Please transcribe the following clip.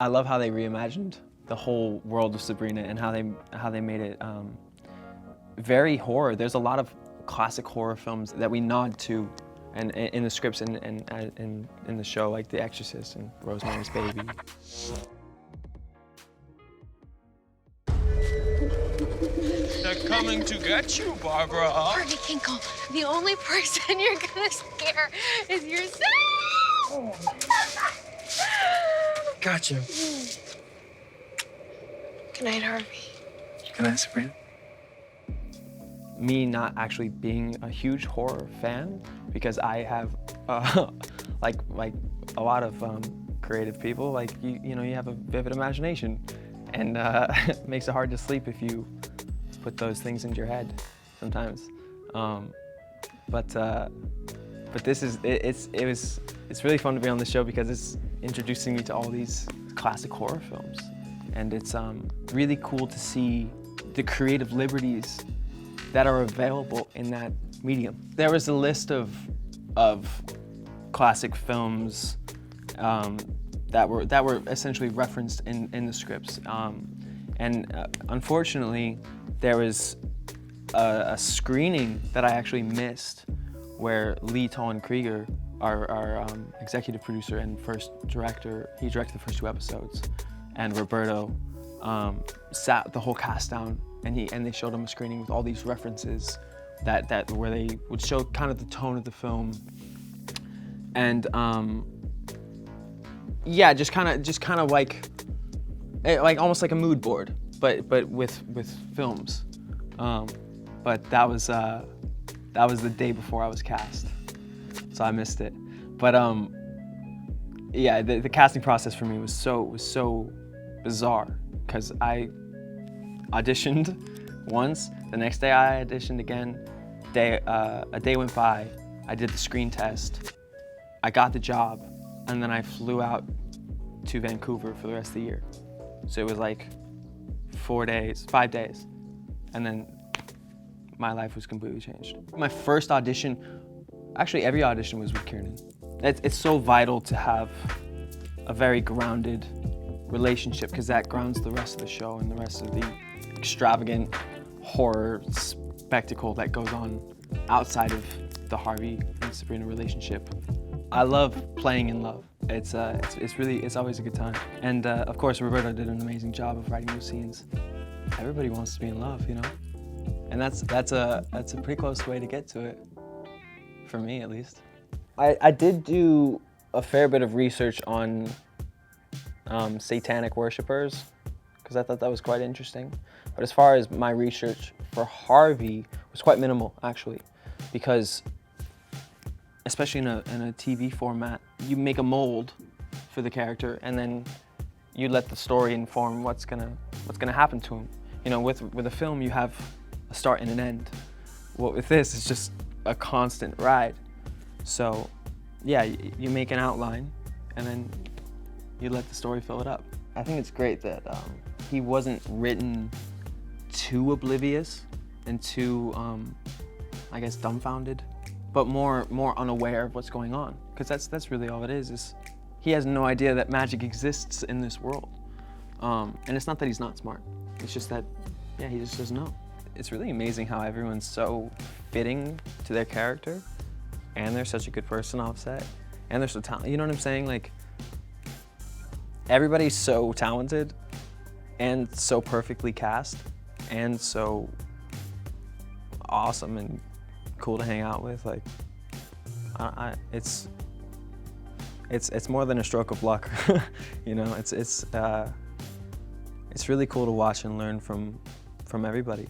I love how they reimagined the whole world of Sabrina and how they made it very horror. There's a lot of classic horror films that we nod to, and in the scripts and in the show, like The Exorcist and Rosemary's Baby. They're coming to get you, Barbara. Harvey Kinkle, the only person you're gonna scare is yourself. Gotcha. Good night, Harvey. Good night, Sabrina. Me not actually being a huge horror fan, because I have like a lot of creative people, like you know, you have a vivid imagination, and it makes it hard to sleep if you put those things into your head sometimes. But this is it's really fun to be on the show because it's introducing me to all these classic horror films, and it's really cool to see the creative liberties that are available in that medium. There was a list of classic films that were essentially referenced in the scripts, and unfortunately, there was a screening that I actually missed, where Lee Tolan Krieger, our executive producer and first director, he directed the first 2 episodes, and Roberto sat the whole cast down, and they showed him a screening with all these references where they would show kind of the tone of the film, and yeah, just kind of like almost like a mood board, but with films. But that was the day before I was cast, so I missed it. But yeah, the casting process for me was so bizarre, because I auditioned once, the next day I auditioned again. A day went by, I did the screen test, I got the job, and then I flew out to Vancouver for the rest of the year. So it was like 5 days, and then my life was completely changed. My first audition, actually every audition was with Kiernan. It's so vital to have a very grounded relationship, because that grounds the rest of the show and the rest of the extravagant horror spectacle that goes on outside of the Harvey and Sabrina relationship. I love playing in love. It's always a good time. And of course, Roberto did an amazing job of writing those scenes. Everybody wants to be in love, you know? And that's a pretty close way to get to it, for me at least. I did do a fair bit of research on satanic worshipers, because I thought that was quite interesting. But as far as my research for Harvey was quite minimal, actually, because especially in a TV format, you make a mold for the character, and then you let the story inform what's gonna happen to him. You know, with a film, you have a start and an end. Well, with this, it's just a constant ride. So, yeah, you make an outline, and then you let the story fill it up. I think it's great that he wasn't written too oblivious and too, I guess, dumbfounded, but more unaware of what's going on. Because that's really all it is he has no idea that magic exists in this world. And it's not that he's not smart. It's just that, yeah, he just doesn't know. It's really amazing how everyone's so fitting to their character, and they're such a good person off set, and they're so talented. You know what I'm saying? Like, everybody's so talented and so perfectly cast and so awesome and cool to hang out with. Like, it's more than a stroke of luck. You know, it's really cool to watch and learn from everybody.